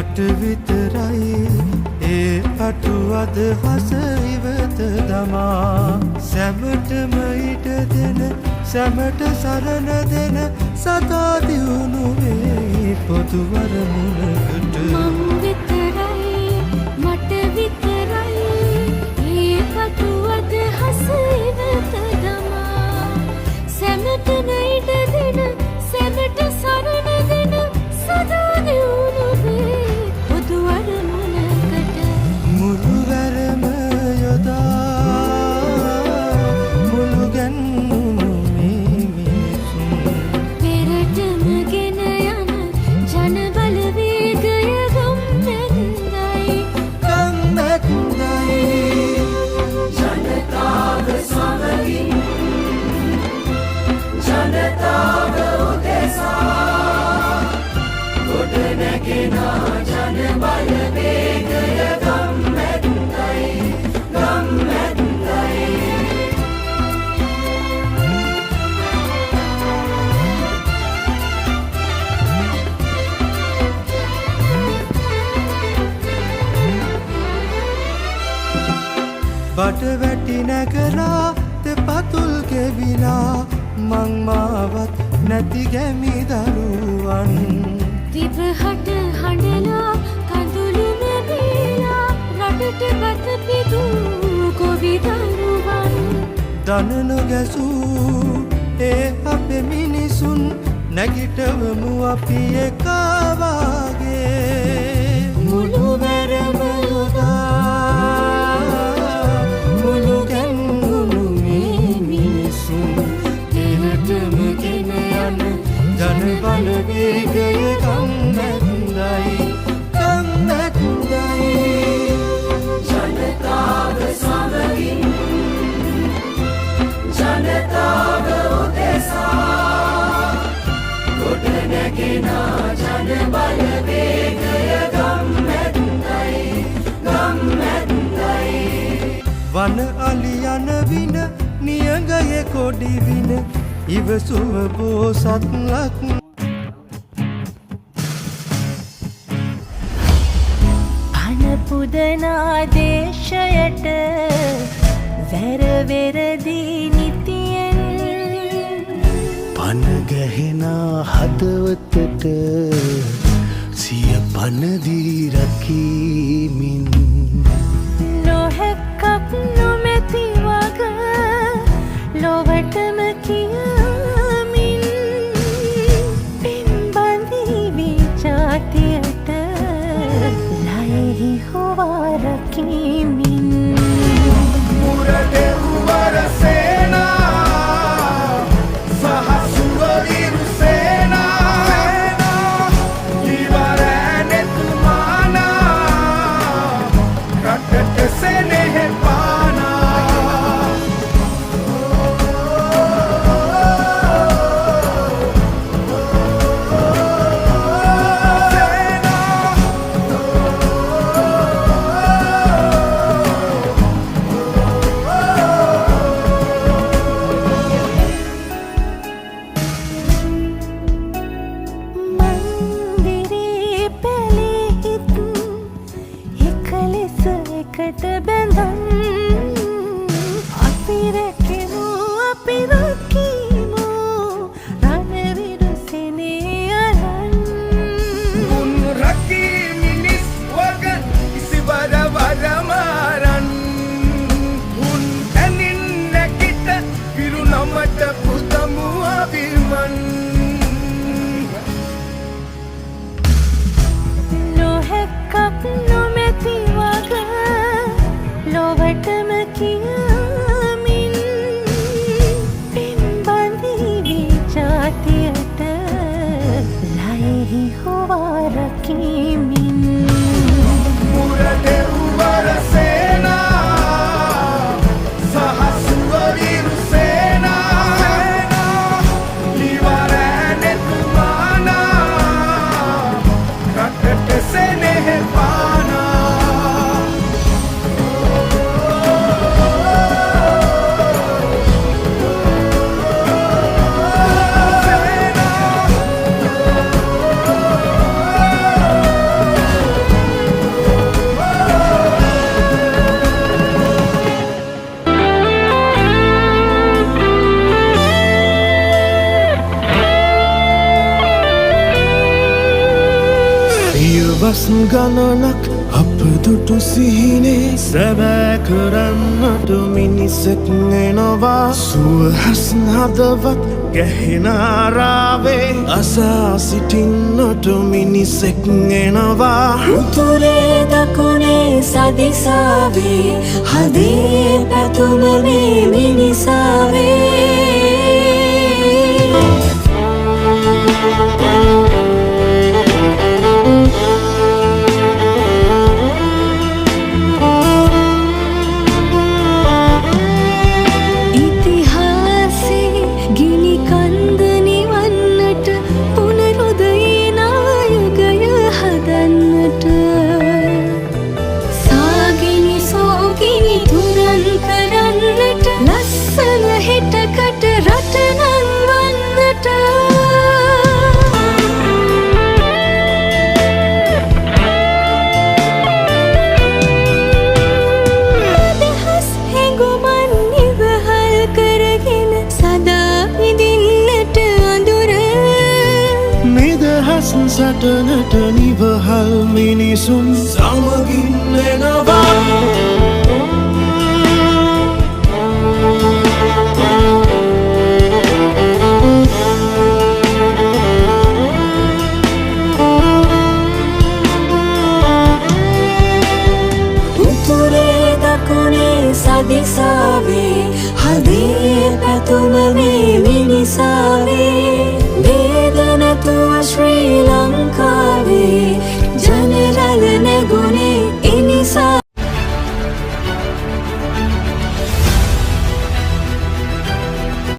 මට විතරයි ඒ අටුවද හස ඉවත දමා සැමටම ඉඩ දෙන සැමට සරණ දෙන සදා දියුණු වේ පොදු වරමුණකට මං විතරයි මට විතරයි ඒ අටුවද හස ඉවත දමා සැමටම ඉඩ දෙන සැමට සරණ දෙන සදා දියුණු වේ පොදු වරමුණකට මුළු වැරම යොදා මුළු ගැන්නුණු මේ මිනිසුන් පෙරටම ගෙන යන ජන බලවේගය ගම්මැද්දයි ජනතාව සමගින් ජනතාව උදෙසා ගොඩනැගෙන ජන බලවේගය ගම්මැද්දයි බඩ වැටි නැගලා දෙපතුල් ගෙවිලා මං මාවත් නැති ගැමි දරුවන් දිවහට හඬලා කඳුළු මැවිලා රටට බත පිදු කොවි දරුවන් දන නොගැසූ ඒ අපේ මිනිසුන් නැගිටවමු අපි එකවාගේ මුළු වැරම යොදා මුළු ගැන්වුණු මේ මිනිසුන් එරටම ගෙන යන ජන බලවේගය ගම්මැද්දයි ජනතාව සමගින් ජනතාව උදෙසා ගොඩනැගෙන ජන බලවේගය ගම්මැද්දයි වන අලි යන වින නියඟයේ කොඩි වින ඉවසුව බෝසත් ලක් පන පුදනා දේශයට වැරවෙරදී නිතියෙන් පන ගැහෙනා හදවතට සිය පනදී රකීමින් නොහැක්කක් නොමැති වග ලොවටම කියමින් පින්බඳීවි ජාතියට ලයෙහි හොවා රකිමින් මුරදෙව්වර සේනා සහ සුවවිරු සේනා ඉවරැනෙතුමානා රටට සෙනෙහ පානා මන්දිරේ පැලෙහිත් එක ලෙස එකට බැඳන් අපි රැකෙමු අපි රකිමු රණවිරු සෙනේ අරන් උන් රකී මිනිස් වග ඉසිවර වරමාරන් උන් ඇනින් නැගිට විරු නමට පුදමු අවිමන් නොහැක්කක් නොමැති වග ලොවටම කියමින් පින්බඳීවි ජාතියට ලයෙහි හොවා රකිමින් මුරදෙව්වර සේනා සහ සුවවිරු සේනා ඉවරැනෙතුමානා රටට සෙනෙහ පානා සේනා පියවස් ගණනක් අප දුටු සිහිනේ සැබෑ කරන්නට මිනිසෙක් එනවා සුවහස් හදවත් ගැහෙනාරාවේ අසා සිටින්නට මිනිසෙක් එනවා උතුරේ දකුණේ සදිසාවේ හදේ පැතුම මේ මිනිසාවේ සටනට නිවහල් මිනිසුන් සමගින් එනවා උතුරේ දකුණේ සදිසාවේ හදේ පැතුම මේ මිනිසා